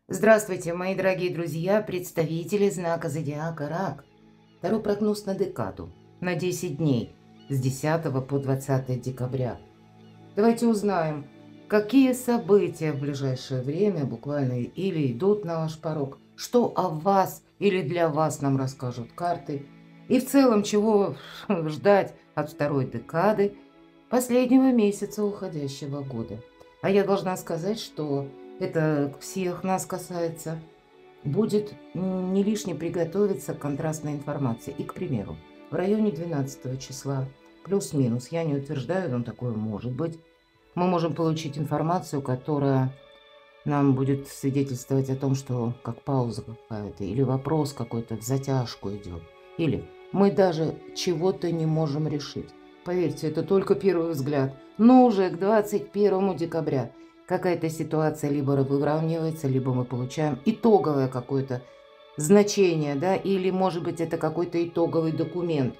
Здравствуйте, мои дорогие друзья, представители знака Зодиака Рак. Второй прогноз на декаду, на 10 дней, с 10 по 20 декабря. Давайте узнаем, какие события в ближайшее время буквально или идут на ваш порог, что о вас или для вас нам расскажут карты, и в целом, чего ждать от второй декады последнего месяца уходящего года. А я должна сказать, что это всех нас касается. Будет не лишне приготовиться к контрастной информации. И, к примеру, в районе 12 числа, плюс-минус, я не утверждаю, но такое может быть, мы можем получить информацию, которая нам будет свидетельствовать о том, что как пауза какая-то, или вопрос какой-то в затяжку идет, или мы даже чего-то не можем решить. Поверьте, это только первый взгляд. Но уже к 21 декабря какая-то ситуация либо выравнивается, либо мы получаем итоговое какое-то значение, да, или, может быть, это какой-то итоговый документ.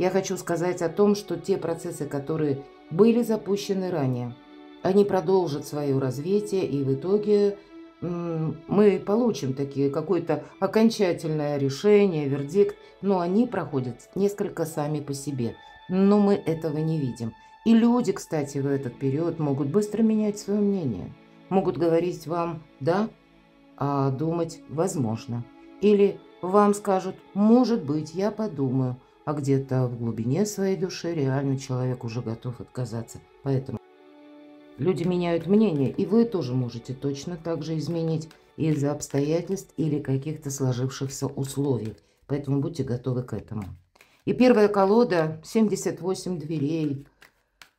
Я хочу сказать о том, что те процессы, которые были запущены ранее, они продолжат свое развитие, и в итоге мы получим такие какое-то окончательное решение, вердикт, но они проходят несколько сами по себе. Но мы этого не видим. И люди, кстати, в этот период могут быстро менять свое мнение. Могут говорить вам «да», а думать «возможно». Или вам скажут «может быть, я подумаю», а где-то в глубине своей души реально человек уже готов отказаться. Поэтому люди меняют мнение, и вы тоже можете точно так же изменить из-за обстоятельств или каких-то сложившихся условий. Поэтому будьте готовы к этому. И первая колода 78 дверей.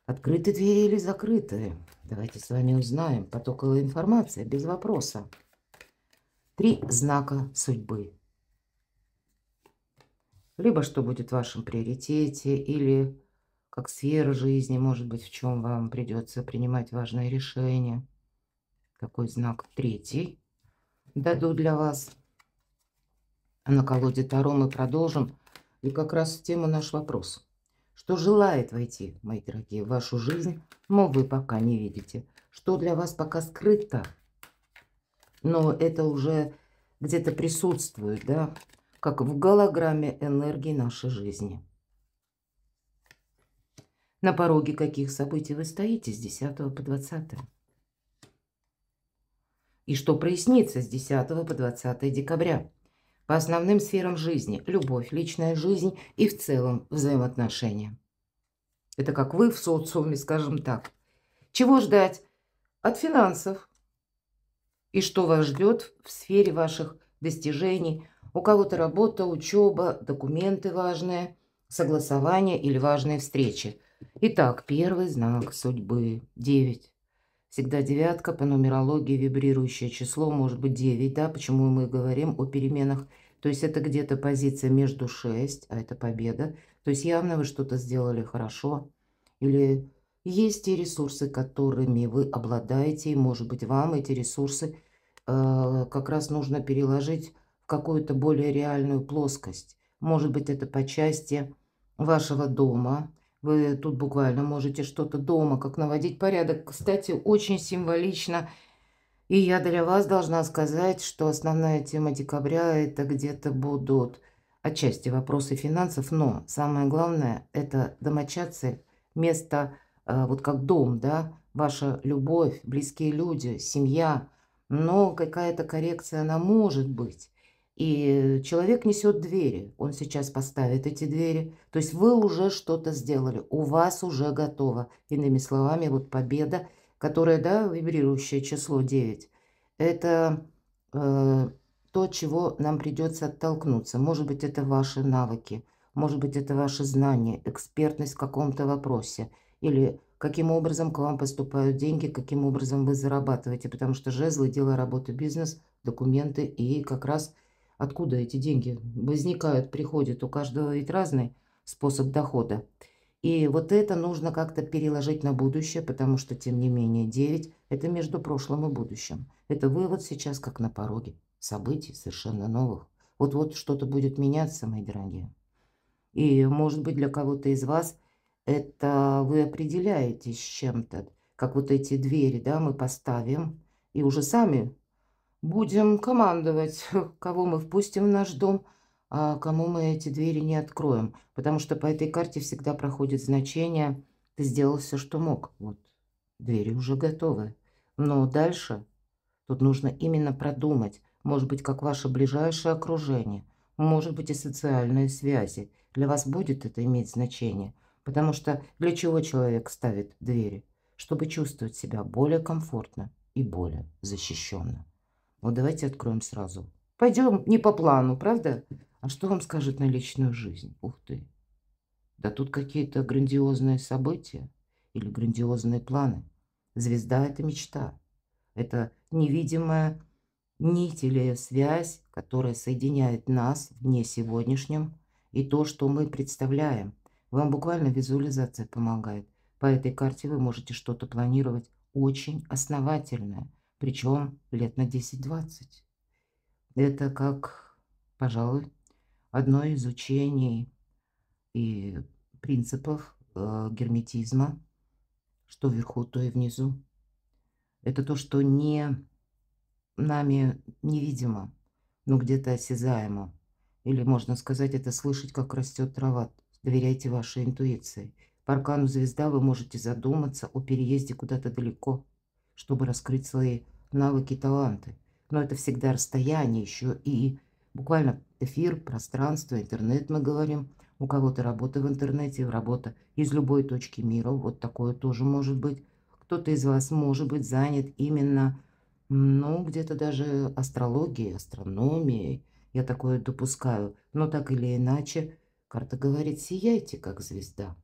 Открыты двери или закрыты? Давайте с вами узнаем. Потоковая информация, без вопроса. 3 знака судьбы. Либо что будет в вашем приоритете, или как сфера жизни, может быть, в чем вам придется принимать важное решение. Какой знак? 3 дадут для вас. А на колоде Таро мы продолжим. И как раз в тему наш вопрос. Что желает войти, мои дорогие, в вашу жизнь, но вы пока не видите. Что для вас пока скрыто, но это уже где-то присутствует, да, как в голограмме энергии нашей жизни. На пороге каких событий вы стоите с 10 по 20? И что прояснится с 10 по 20 декабря? По основным сферам жизни: любовь, личная жизнь и в целом взаимоотношения. Это как вы в социуме, скажем так. Чего ждать от финансов? И что вас ждет в сфере ваших достижений? У кого-то работа, учеба, документы важные, согласования или важные встречи. Итак, первый знак судьбы – 9. Всегда девятка по нумерологии, вибрирующее число может быть 9, да, почему мы говорим о переменах. То есть это где-то позиция между 6, а это победа. То есть явно вы что-то сделали хорошо. Или есть те ресурсы, которыми вы обладаете, и, может быть, вам эти ресурсы как раз нужно переложить в какую-то более реальную плоскость. Может быть, это по части вашего дома. Вы тут буквально можете что-то дома, как наводить порядок. Кстати, очень символично. И я для вас должна сказать, что основная тема декабря – это где-то будут отчасти вопросы финансов, но самое главное – это домочадцы, место, вот как дом, да, ваша любовь, близкие люди, семья. Но какая-то коррекция она может быть. И человек несет двери, он сейчас поставит эти двери. То есть вы уже что-то сделали, у вас уже готово. Иными словами, вот победа, которая, да, вибрирующее число 9, это то, чего нам придется оттолкнуться. Может быть, это ваши навыки, может быть, это ваши знания, экспертность в каком-то вопросе. Или каким образом к вам поступают деньги, каким образом вы зарабатываете. Потому что жезлы, дело, работа, бизнес, документы и как раз откуда эти деньги возникают, приходят. У каждого ведь разный способ дохода. И вот это нужно как-то переложить на будущее, потому что, тем не менее, 9 – это между прошлым и будущим. Это вы вот сейчас как на пороге событий совершенно новых. Вот-вот что-то будет меняться, мои дорогие. И, может быть, для кого-то из вас это вы определяетесь с чем-то. Как вот эти двери, да, мы поставим и уже сами Будем командовать, кого мы впустим в наш дом, а кому мы эти двери не откроем. Потому что по этой карте всегда проходит значение «ты сделал все, что мог». Вот, двери уже готовы. Но дальше тут нужно именно продумать. Может быть, как ваше ближайшее окружение, может быть, и социальные связи. Для вас будет это иметь значение. Потому что для чего человек ставит двери? Чтобы чувствовать себя более комфортно и более защищенно. Вот давайте откроем сразу. Пойдем не по плану, правда? А что вам скажет на личную жизнь? Ух ты. Да тут какие-то грандиозные события или грандиозные планы. Звезда – это мечта. Это невидимая нить или связь, которая соединяет нас в дне сегодняшнем и то, что мы представляем. Вам буквально визуализация помогает. По этой карте вы можете что-то планировать очень основательное, причем лет на 10-20. Это как, пожалуй, одно из учений и принципов герметизма, что вверху, то и внизу. Это то, что не нами невидимо, но где-то осязаемо. Или, можно сказать, это слышать, как растет трава. Доверяйте вашей интуиции. По аркану звезда вы можете задуматься о переезде куда-то далеко, чтобы раскрыть свои навыки и таланты. Но это всегда расстояние еще и буквально эфир, пространство, интернет мы говорим. У кого-то работа в интернете, работа из любой точки мира. Вот такое тоже может быть. Кто-то из вас может быть занят именно, ну, где-то даже астрологией, астрономией. Я такое допускаю. Но так или иначе, карта говорит, сияйте, как звезда.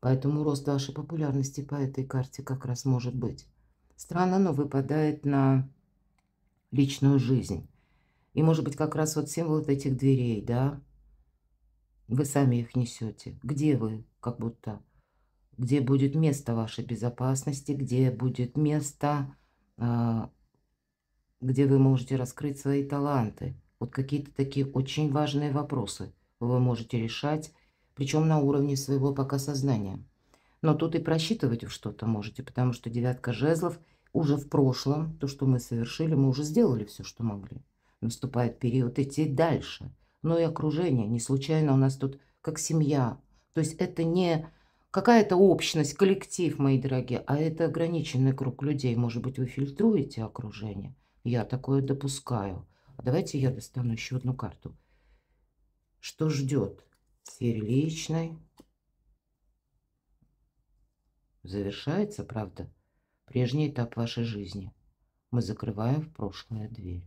Поэтому рост вашей популярности по этой карте как раз может быть. Странно, но выпадает на личную жизнь. И может быть как раз вот символ вот этих дверей, да? Вы сами их несете. Где вы, как будто? Где будет место вашей безопасности? Где будет место, где вы можете раскрыть свои таланты? Вот какие-то такие очень важные вопросы вы можете решать, причем на уровне своего пока сознания. Но тут и просчитывать что-то можете, потому что девятка жезлов уже в прошлом, то, что мы совершили, мы уже сделали все, что могли. Наступает период идти дальше. Но и окружение. Не случайно у нас тут как семья. То есть это не какая-то общность, коллектив, мои дорогие, а это ограниченный круг людей. Может быть, вы фильтруете окружение? Я такое допускаю. А давайте я достану еще одну карту. Что ждет в сфере личной? Завершается, правда, прежний этап вашей жизни. Мы закрываем в прошлое дверь.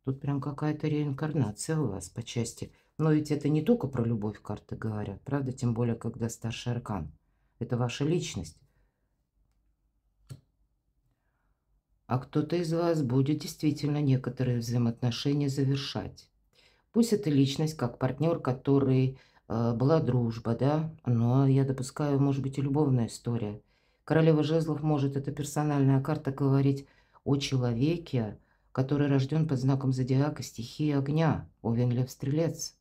Тут прям какая-то реинкарнация у вас по части. Но ведь это не только про любовь карты говорят, правда? Тем более, когда старший аркан. Это ваша личность. А кто-то из вас будет действительно некоторые взаимоотношения завершать. Пусть это личность, как партнер, который была дружба, да, но я допускаю, может быть, и любовная история. Королева жезлов может, это персональная карта, говорить о человеке, который рожден под знаком зодиака стихии огня, Овен, Лев, Стрелец.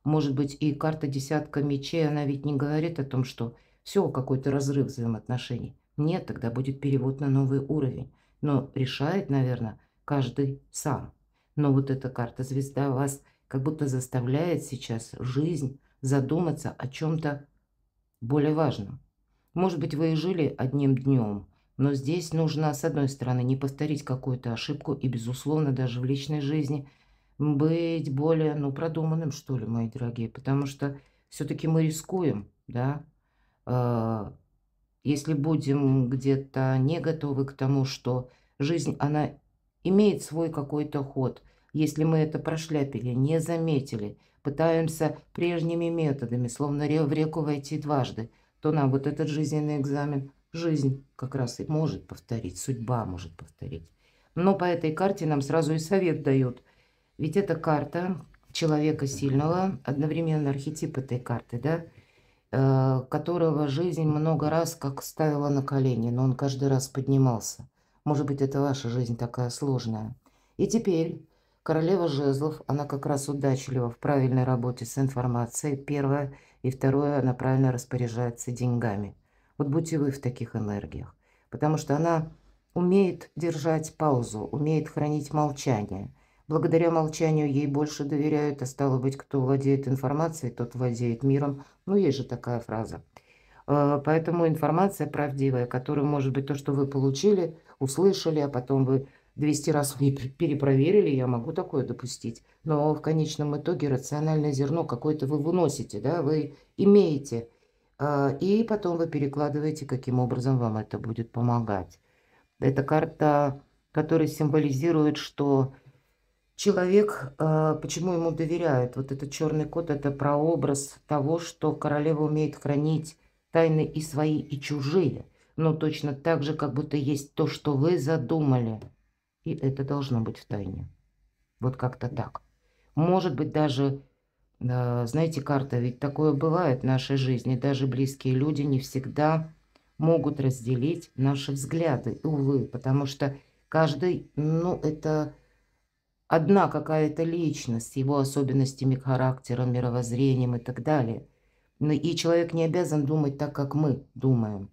Может быть, и карта десятка мечей, она ведь не говорит о том, что все, какой-то разрыв взаимоотношений. Нет, тогда будет перевод на новый уровень. Но решает, наверное, каждый сам. Но вот эта карта звезда вас как будто заставляет сейчас жизнь задуматься о чем-то более важном. Может быть, вы и жили одним днем, но здесь нужно, с одной стороны, не повторить какую-то ошибку и, безусловно, даже в личной жизни быть более, ну, продуманным, что ли, мои дорогие, потому что все-таки мы рискуем, да. Если будем где-то не готовы к тому, что жизнь, она имеет свой какой-то ход, если мы это прошляпили, не заметили, пытаемся прежними методами, словно в реку войти дважды, то нам вот этот жизненный экзамен, жизнь как раз и может повторить, судьба может повторить. Но по этой карте нам сразу и совет дают. Ведь это карта человека сильного, одновременно архетип этой карты, да, которого жизнь много раз как ставила на колени, но он каждый раз поднимался. Может быть, это ваша жизнь такая сложная. И теперь королева жезлов, она как раз удачлива в правильной работе с информацией, первое. И второе, она правильно распоряжается деньгами. Вот будьте вы в таких энергиях. Потому что она умеет держать паузу, умеет хранить молчание. Благодаря молчанию ей больше доверяют, а стало быть, кто владеет информацией, тот владеет миром. Ну, есть же такая фраза. Поэтому информация правдивая, которую, может быть, то, что вы получили, услышали, а потом вы 200 раз перепроверили, я могу такое допустить. Но в конечном итоге рациональное зерно какое-то вы выносите, да, вы имеете. И потом вы перекладываете, каким образом вам это будет помогать. Это карта, которая символизирует, что человек, почему ему доверяют. Вот этот черный кот – это прообраз того, что королева умеет хранить тайны и свои, и чужие. Но точно так же, как будто есть то, что вы задумали. И это должно быть в тайне. Вот как-то так. Может быть, даже, знаете, карта, ведь такое бывает в нашей жизни. Даже близкие люди не всегда могут разделить наши взгляды, увы. Потому что каждый, ну, это одна какая-то личность с его особенностями характера, мировоззрением и так далее. И человек не обязан думать так, как мы думаем.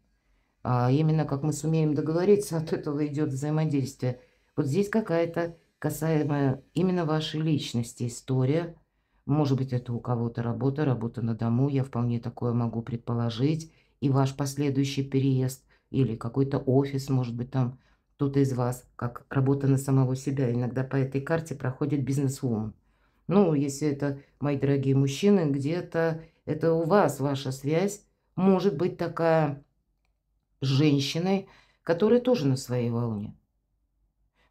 А именно как мы сумеем договориться, от этого идет взаимодействие. Вот здесь какая-то касаемая именно вашей личности история. Может быть, это у кого-то работа, работа на дому, я вполне такое могу предположить. И ваш последующий переезд, или какой-то офис, может быть, там кто-то из вас, как работа на самого себя. Иногда по этой карте проходит бизнес-вумен. Ну, если это, мои дорогие мужчины, где-то это у вас ваша связь может быть такая с женщиной, которая тоже на своей волне.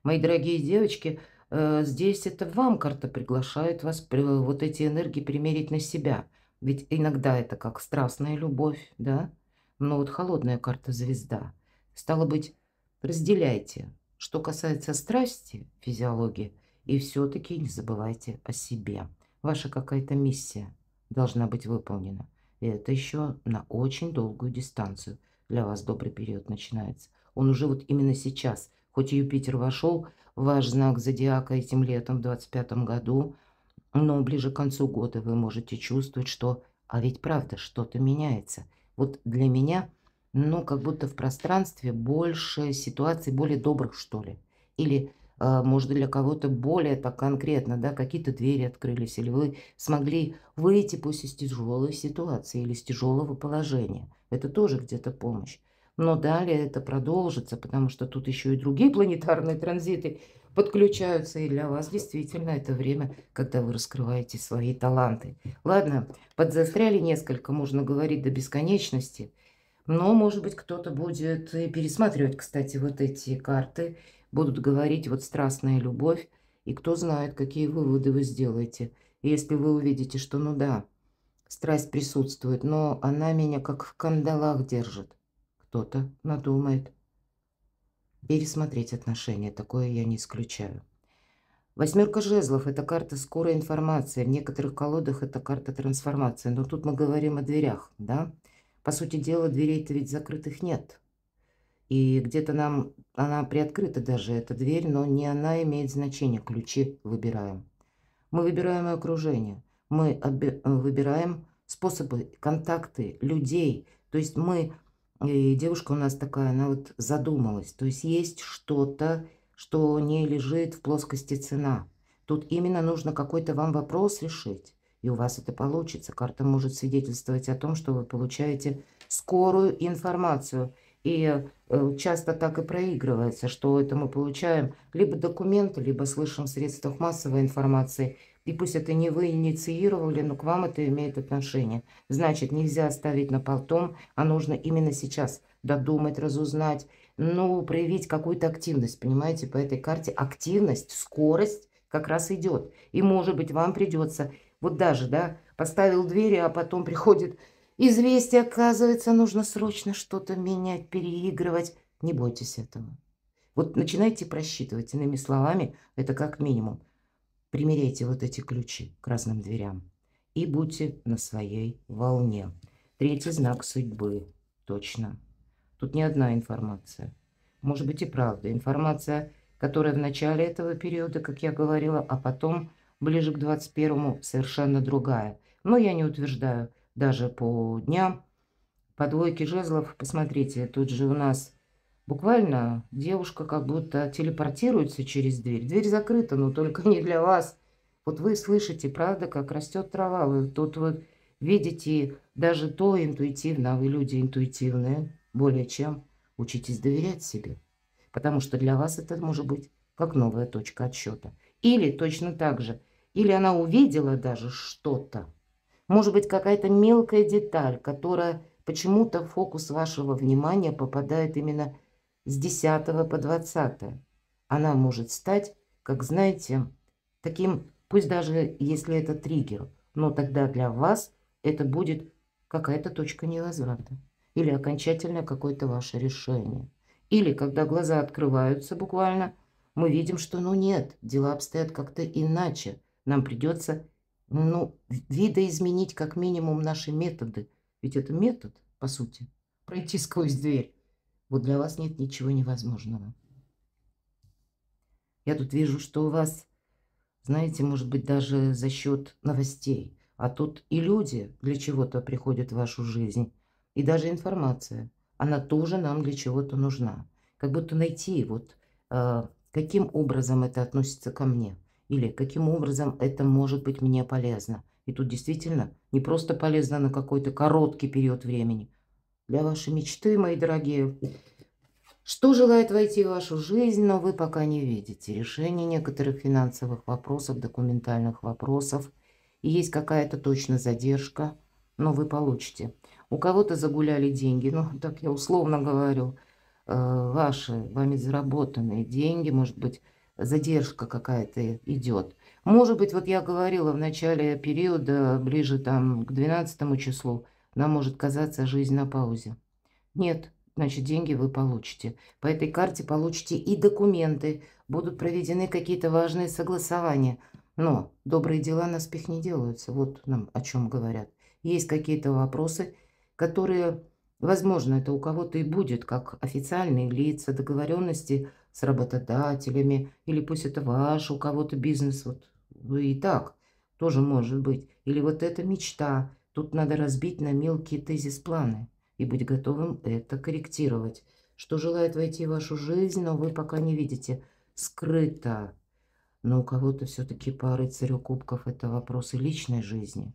Мои дорогие девочки, здесь это вам карта приглашает вас вот эти энергии примерить на себя. Ведь иногда это как страстная любовь, да? Но вот холодная карта звезда. Стало быть, разделяйте. Что касается страсти, физиологии, и все-таки не забывайте о себе. Ваша какая-то миссия должна быть выполнена. И это еще на очень долгую дистанцию. Для вас добрый период начинается. Он уже вот именно сейчас. Хоть Юпитер вошел в ваш знак зодиака этим летом в 2025 году, но ближе к концу года вы можете чувствовать, что, а ведь правда, что-то меняется. Вот для меня, ну, как будто в пространстве больше ситуаций, более добрых, что ли. Или, может, для кого-то более так конкретно, да, какие-то двери открылись, или вы смогли выйти пусть из тяжелой ситуации или из тяжелого положения. Это тоже где-то помощь. Но далее это продолжится, потому что тут еще и другие планетарные транзиты подключаются, и для вас действительно это время, когда вы раскрываете свои таланты. Ладно, подзастряли несколько, можно говорить до бесконечности, но, может быть, кто-то будет и пересматривать, кстати, вот эти карты, будут говорить вот страстная любовь, и кто знает, какие выводы вы сделаете. И если вы увидите, что, ну да, страсть присутствует, но она меня как в кандалах держит, кто-то надумает пересмотреть отношения, такое я не исключаю. Восьмерка жезлов – это карта скорой информации. В некоторых колодах это карта трансформации. Но тут мы говорим о дверях, да? По сути дела, дверей-то ведь закрытых нет. И где-то нам она приоткрыта даже, эта дверь, но не она имеет значение. Ключи выбираем. Мы выбираем окружение. Мы выбираем способы, контакты, людей. То есть мы, и девушка у нас такая, она вот задумалась. То есть есть что-то, что не лежит в плоскости цена. Тут именно нужно какой-то вам вопрос решить. И у вас это получится. Карта может свидетельствовать о том, что вы получаете скорую информацию. И часто так и проигрывается, что это мы получаем либо документы, либо слышим в средствах массовой информации. И пусть это не вы инициировали, но к вам это имеет отношение. Значит, нельзя оставить на потом, а нужно именно сейчас додумать, разузнать, ну, проявить какую-то активность, понимаете, по этой карте активность, скорость как раз идет. И, может быть, вам придется, вот даже, да, поставил двери, а потом приходит известие, оказывается, нужно срочно что-то менять, переигрывать. Не бойтесь этого. Вот начинайте просчитывать, иными словами, это как минимум. Примеряйте вот эти ключи к разным дверям и будьте на своей волне. Третий знак судьбы. Точно. Тут не одна информация. Может быть и правда. Информация, которая в начале этого периода, как я говорила, а потом ближе к 21-му совершенно другая. Но я не утверждаю даже по дням. По двойке жезлов, посмотрите, тут же у нас Буквально девушка как будто телепортируется через дверь. Дверь закрыта, но только не для вас. Вот вы слышите, правда, как растет трава. Вы тут вот видите даже то интуитивно, а вы люди интуитивные, более чем. Учитесь доверять себе. Потому что для вас это может быть как новая точка отсчета. Или точно так же. Или она увидела даже что-то. Может быть, какая-то мелкая деталь, которая почему-то в фокус вашего внимания попадает именно с 10 по 20. Она может стать, как знаете, таким, пусть даже если это триггер, но тогда для вас это будет какая-то точка невозврата. Или окончательное какое-то ваше решение. Или когда глаза открываются буквально, мы видим, что ну нет, дела обстоят как-то иначе. Нам придется видоизменить как минимум наши методы. Ведь это метод, по сути, пройти сквозь дверь. Вот для вас нет ничего невозможного. Я тут вижу, что у вас, знаете, может быть, даже за счет новостей. А тут и люди для чего-то приходят в вашу жизнь. И даже информация. Она тоже нам для чего-то нужна. Как будто найти, вот каким образом это относится ко мне. Или каким образом это может быть мне полезно. И тут действительно не просто полезно на какой-то короткий период времени. Для вашей мечты, мои дорогие, что желает войти в вашу жизнь, но вы пока не видите. Решение некоторых финансовых вопросов, документальных вопросов. И есть какая-то точно задержка, но вы получите. У кого-то загуляли деньги, ну, так я условно говорю, ваши, вами заработанные деньги, может быть, задержка какая-то идет. Может быть, вот я говорила в начале периода, ближе там к 12 числу, нам может казаться жизнь на паузе. Нет, значит, деньги вы получите. По этой карте получите и документы, будут проведены какие-то важные согласования. Но добрые дела на спех не делаются. Вот нам о чем говорят. Есть какие-то вопросы, которые, возможно, это у кого-то и будет, как официальные лица, договоренности с работодателями, или пусть это ваш, у кого-то бизнес, вот вы и так тоже может быть. Или вот эта мечта. Тут надо разбить на мелкие тезис-планы и быть готовым это корректировать. Что желает войти в вашу жизнь, но вы пока не видите. Скрыто. Но у кого-то все-таки по рыцарю кубков это вопросы личной жизни.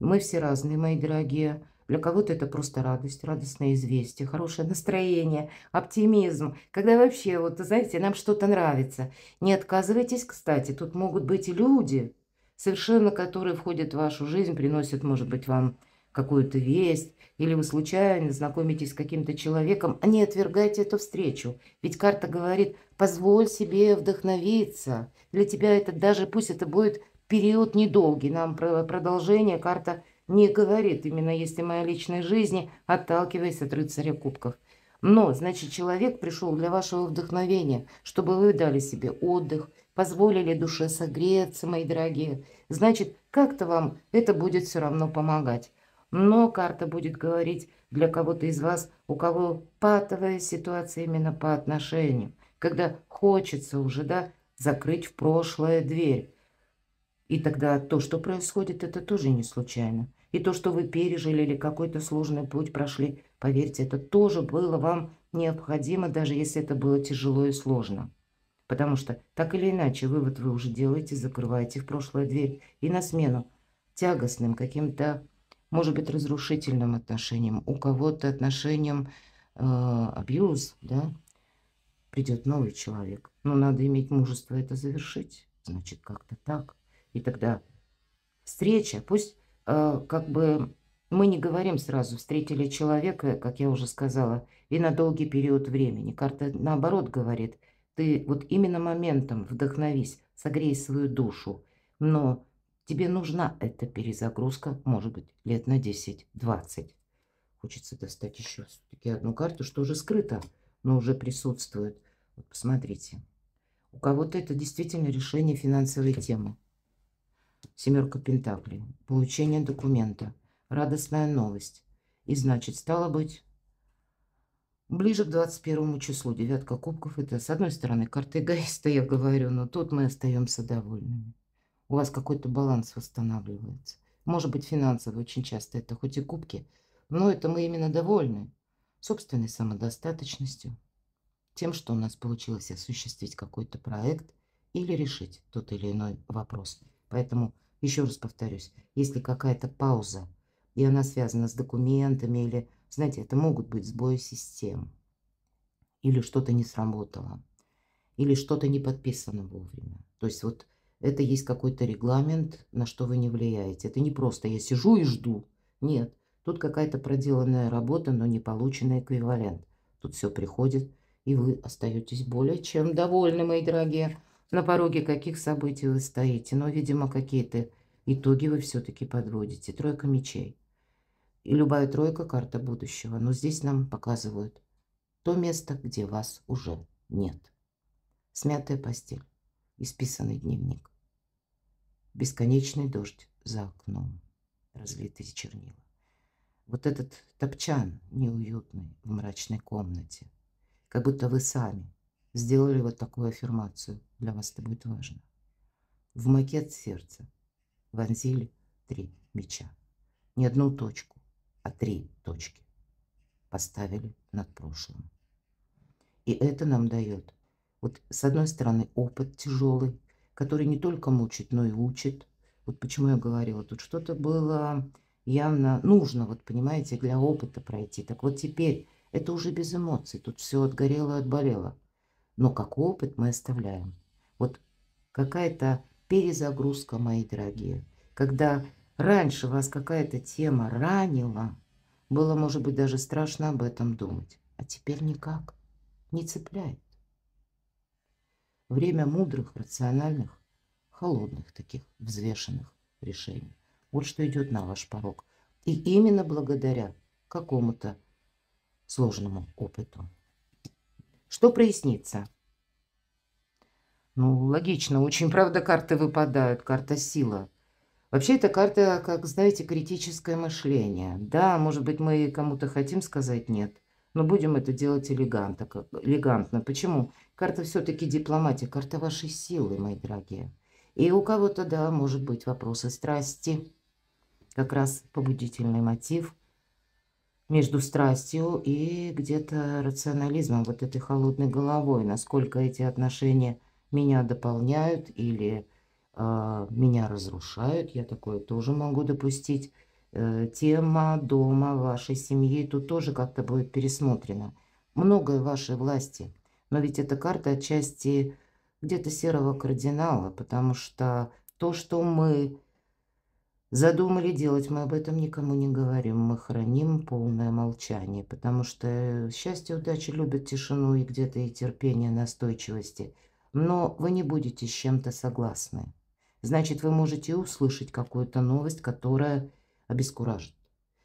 Мы все разные, мои дорогие. Для кого-то это просто радость, радостное известие, хорошее настроение, оптимизм. Когда вообще, вот, знаете, нам что-то нравится. Не отказывайтесь, кстати, тут могут быть и люди, совершенно которые входят в вашу жизнь, приносят, может быть, вам какую-то весть, или вы случайно знакомитесь с каким-то человеком, а не отвергайте эту встречу. Ведь карта говорит, позволь себе вдохновиться. Для тебя это даже, пусть это будет период недолгий, нам про продолжение карта не говорит, именно если моя личной жизни, отталкиваясь от рыцаря кубков. Но, значит, человек пришел для вашего вдохновения, чтобы вы дали себе отдых, позволили душе согреться, мои дорогие. Значит, как-то вам это будет все равно помогать. Но карта будет говорить для кого-то из вас, у кого патовая ситуация именно по отношению, когда хочется уже, да, закрыть в прошлое дверь. И тогда то, что происходит, это тоже не случайно. И то, что вы пережили или какой-то сложный путь прошли, поверьте, это тоже было вам необходимо, даже если это было тяжело и сложно. Потому что так или иначе вывод вы уже делаете, закрываете в прошлое дверь. И на смену тягостным каким-то, может быть, разрушительным отношениям, у кого-то отношениям абьюз, да, придет новый человек. Но надо иметь мужество это завершить. Значит, как-то так. И тогда встреча, пусть как бы мы не говорим сразу, встретили человека, как я уже сказала, и на долгий период времени. Карта наоборот говорит, ты вот именно моментом вдохновись, согрей свою душу. Но тебе нужна эта перезагрузка, может быть, лет на 10-20. Хочется достать еще все-таки одну карту, что уже скрыто, но уже присутствует. Вот посмотрите. У кого-то это действительно решение финансовой темы. Семерка пентаклей. Получение документа. Радостная новость. И значит, стало быть, ближе к 21 числу. Девятка кубков. Это, с одной стороны, карта эгоиста, я говорю, но тут мы остаемся довольными. У вас какой-то баланс восстанавливается. Может быть, финансовый очень часто это хоть и кубки, но это мы именно довольны собственной самодостаточностью. тем, что у нас получилось осуществить какой-то проект или решить тот или иной вопрос. Поэтому, еще раз повторюсь, если какая-то пауза, и она связана с документами, или, знаете, это могут быть сбои систем, или что-то не сработало, или что-то не подписано вовремя. То есть вот это есть какой-то регламент, на что вы не влияете. Это не просто я сижу и жду. Нет, тут какая-то проделанная работа, но не полученный эквивалент. Тут все приходит, и вы остаетесь более чем довольны, мои дорогие. На пороге каких событий вы стоите? Но, видимо, какие-то итоги вы все-таки подводите. Тройка мечей. И любая тройка – карта будущего. Но здесь нам показывают то место, где вас уже нет. Смятая постель, исписанный дневник, бесконечный дождь за окном, разлитые чернила. Вот этот топчан неуютный в мрачной комнате, как будто вы сами сделали вот такую аффирмацию, для вас это будет важно. В макет сердца вонзили 3 меча. Не одну точку, а 3 точки поставили над прошлым. И это нам дает, вот с одной стороны, опыт тяжелый, который не только мучит, но и учит. Вот почему я говорила, тут что-то было явно нужно, вот понимаете, для опыта пройти. Так вот теперь это уже без эмоций, тут все отгорело, отболело. Но как опыт мы оставляем. Вот какая-то перезагрузка, мои дорогие. Когда раньше вас какая-то тема ранила, было, может быть, даже страшно об этом думать. А теперь никак. Не цепляет. Время мудрых, рациональных, холодных таких взвешенных решений. Вот что идет на ваш порог. И именно благодаря какому-то сложному опыту. Что прояснится? Ну, логично. Очень, правда, карты выпадают. Карта сила. Вообще, эта карта, как, знаете, критическое мышление. Да, может быть, мы кому-то хотим сказать «нет», но будем это делать элегантно. Почему? Карта все-таки дипломатия, карта вашей силы, мои дорогие. И у кого-то, да, может быть вопросы страсти. Как раз побудительный мотив между страстью и где-то рационализмом, вот этой холодной головой. Насколько эти отношения меня дополняют или меня разрушают, я такое тоже могу допустить. Тема дома, вашей семьи тут тоже как-то будет пересмотрена. Многое в вашей власти, но ведь эта карта отчасти где-то серого кардинала, потому что то, что мы задумали делать, мы об этом никому не говорим, мы храним полное молчание, потому что счастье, удача любят тишину и где-то и терпение, настойчивости, но вы не будете с чем-то согласны. Значит, вы можете услышать какую-то новость, которая обескуражит.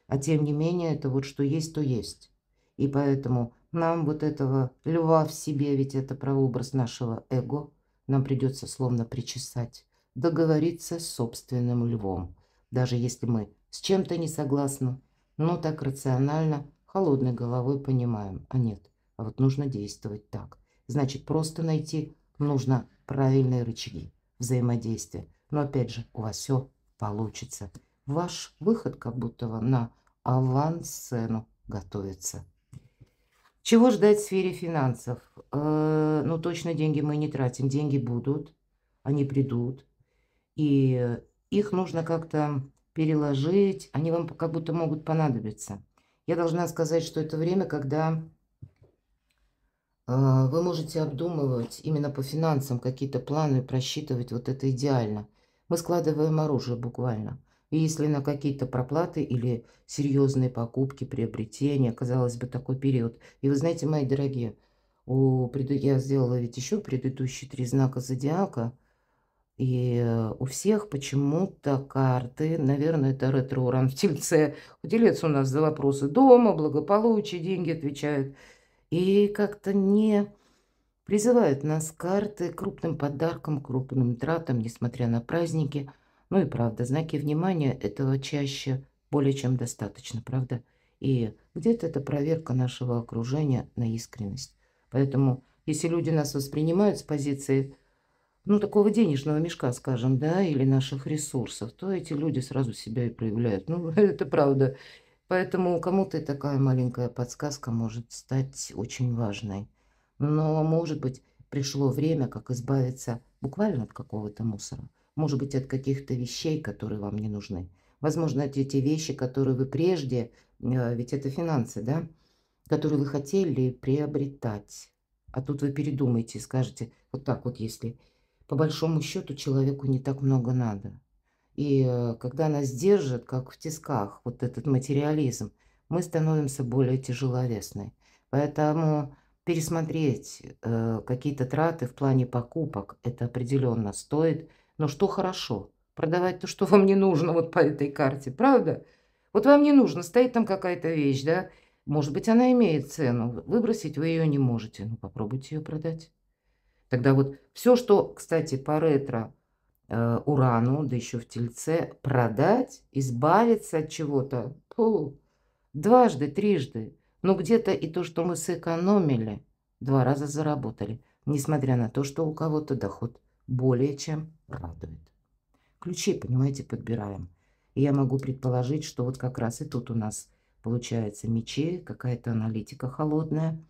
А тем не менее, это вот что есть, то есть. И поэтому нам вот этого льва в себе, ведь это прообраз нашего эго, нам придется словно причесать, договориться с собственным львом. Даже если мы с чем-то не согласны, но так рационально, холодной головой понимаем, а нет, а вот нужно действовать так. Значит, просто найти нужно правильные рычаги взаимодействия. Но опять же, у вас все получится. Ваш выход как будто на авансцену готовится. Чего ждать в сфере финансов? Ну, точно деньги мы не тратим. Деньги будут, они придут. И их нужно как-то переложить. Они вам как будто могут понадобиться. Я должна сказать, что это время, когда вы можете обдумывать именно по финансам какие-то планы, просчитывать. Вот это идеально. Мы складываем оружие буквально. И если на какие-то проплаты или серьезные покупки, приобретения, казалось бы, такой период. И вы знаете, мои дорогие, я сделала ведь еще предыдущие 3 знака зодиака. И у всех почему-то карты, наверное, это ретро-уран в Тельце. Телец у нас за вопросы дома, благополучие, деньги отвечает. И как-то не призывают нас карты к крупным подаркам, крупным тратам, несмотря на праздники. Ну и правда, знаки внимания этого чаще более чем достаточно, правда? И где-то это проверка нашего окружения на искренность. Поэтому, если люди нас воспринимают с позиции, ну, такого денежного мешка, скажем, да, или наших ресурсов, то эти люди сразу себя и проявляют. Ну, это правда. Поэтому кому-то такая маленькая подсказка может стать очень важной. Но, может быть, пришло время, как избавиться буквально от какого-то мусора. Может быть, от каких-то вещей, которые вам не нужны. Возможно, это те вещи, которые вы прежде, ведь это финансы, да, которые вы хотели приобретать. А тут вы передумаете и скажете, вот так вот, если по большому счету человеку не так много надо. И когда нас держит, как в тисках, вот этот материализм, мы становимся более тяжеловесны. Поэтому пересмотреть какие-то траты в плане покупок, это определенно стоит. Но что хорошо? Продавать то, что вам не нужно вот по этой карте, правда? Вот вам не нужно, стоит там какая-то вещь, да? Может быть, она имеет цену, выбросить вы ее не можете. Ну, попробуйте ее продать. Тогда вот все, что, кстати, по ретро Урану, да еще в Тельце, продать, избавиться от чего-то, дважды, трижды. Но где-то и то, что мы сэкономили, 2 раза заработали, несмотря на то, что у кого-то доход более чем радует. Ключи, понимаете, подбираем. И я могу предположить, что вот как раз и тут у нас получается мечи, какая-то аналитика холодная.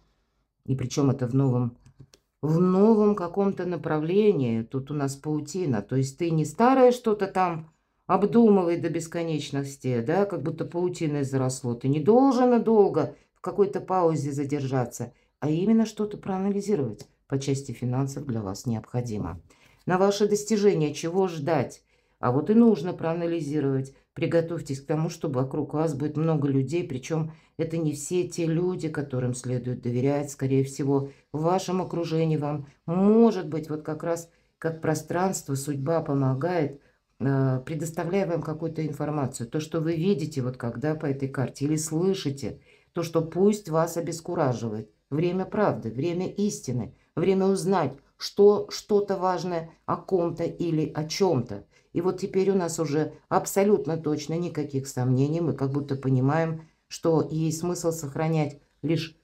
И причем это в новом каком-то направлении. Тут у нас паутина. То есть ты не старое что-то там обдумывай до бесконечности, да, как будто паутиной заросло. Ты не должен долго в какой-то паузе задержаться, а именно что-то проанализировать по части финансов для вас необходимо. На ваши достижения чего ждать? А вот и нужно проанализировать. Приготовьтесь к тому, что вокруг вас будет много людей, причем это не все те люди, которым следует доверять. Скорее всего, в вашем окружении вам может быть вот как раз как пространство, судьба помогает, предоставляя вам какую-то информацию. То, что вы видите вот когда по этой карте или слышите, то, что пусть вас обескураживает. Время правды, время истины, время узнать, что что-то важное о ком-то или о чем-то. И вот теперь у нас уже абсолютно точно никаких сомнений. Мы как будто понимаем, что есть смысл сохранять лишь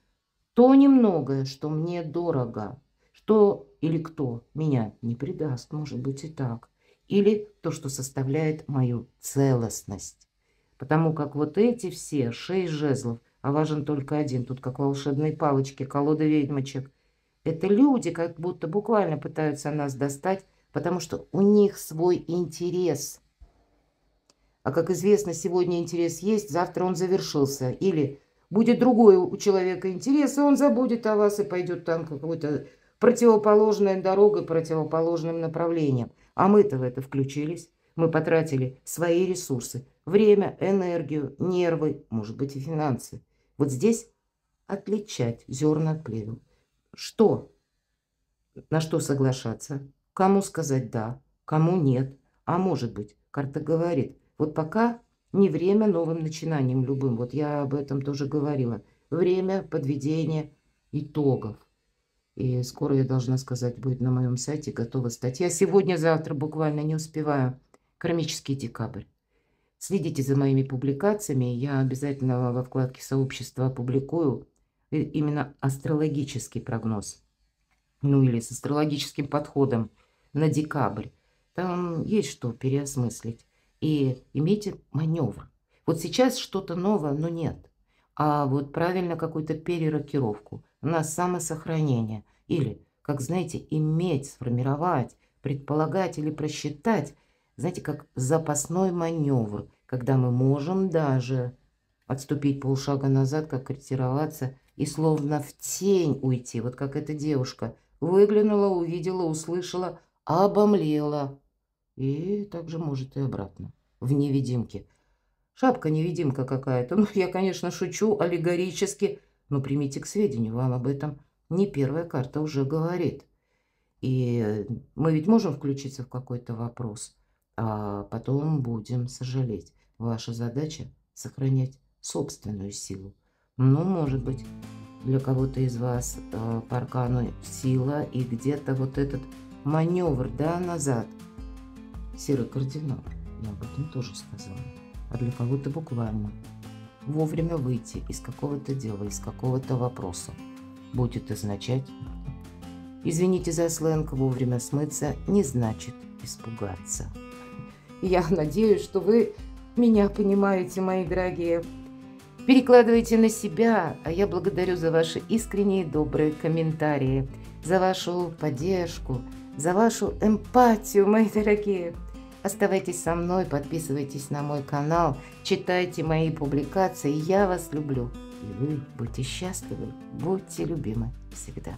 то немногое, что мне дорого, что или кто меня не предаст, может быть и так, или то, что составляет мою целостность. Потому как вот эти все 6 жезлов, а важен только один, тут как волшебные палочки, колода ведьмочек, это люди как будто буквально пытаются нас достать, потому что у них свой интерес. А как известно, сегодня интерес есть, завтра он завершился. Или будет другой у человека интерес, и он забудет о вас и пойдет там какой-то противоположной дорогой, противоположным направлением. А мы-то в это включились. Мы потратили свои ресурсы, время, энергию, нервы, может быть и финансы. Вот здесь отличать зерна от плевел. Что? На что соглашаться? Кому сказать «да», кому «нет». А может быть, карта говорит, вот пока не время новым начинаниям любым. Вот я об этом тоже говорила. Время подведения итогов. И скоро, я должна сказать, будет на моем сайте готова статья. Сегодня-завтра буквально не успеваю. Кармический декабрь. Следите за моими публикациями. Я обязательно во вкладке сообщества опубликую именно астрологический прогноз. Ну или с астрологическим подходом на декабрь. Там есть что переосмыслить. И имейте маневр. Вот сейчас что-то новое, но нет. А вот правильно какую-то перерокировку на самосохранение. Или, как знаете, иметь, сформировать, предполагать или просчитать. Знаете, как запасной маневр, когда мы можем даже отступить полшага назад, как ретироваться, и словно в тень уйти. Вот как эта девушка выглянула, увидела, услышала, обомлела. И также может и обратно, в невидимке. Шапка-невидимка какая-то. Ну, я, конечно, шучу аллегорически, но примите к сведению, вам об этом не первая карта уже говорит. И мы ведь можем включиться в какой-то вопрос, а потом будем сожалеть. Ваша задача – сохранять собственную силу. Ну, может быть, для кого-то из вас по аркану сила и где-то вот этот маневр, да, назад. Серый кардинал, я об этом тоже сказала. А для кого-то буквально вовремя выйти из какого-то дела, из какого-то вопроса будет означать, извините за сленг, вовремя смыться не значит испугаться. Я надеюсь, что вы меня понимаете, мои дорогие. перекладывайте на себя, а я благодарю за ваши искренние добрые комментарии, за вашу поддержку, за вашу эмпатию, мои дорогие. Оставайтесь со мной, подписывайтесь на мой канал, читайте мои публикации. Я вас люблю. И вы будьте счастливы, будьте любимы всегда.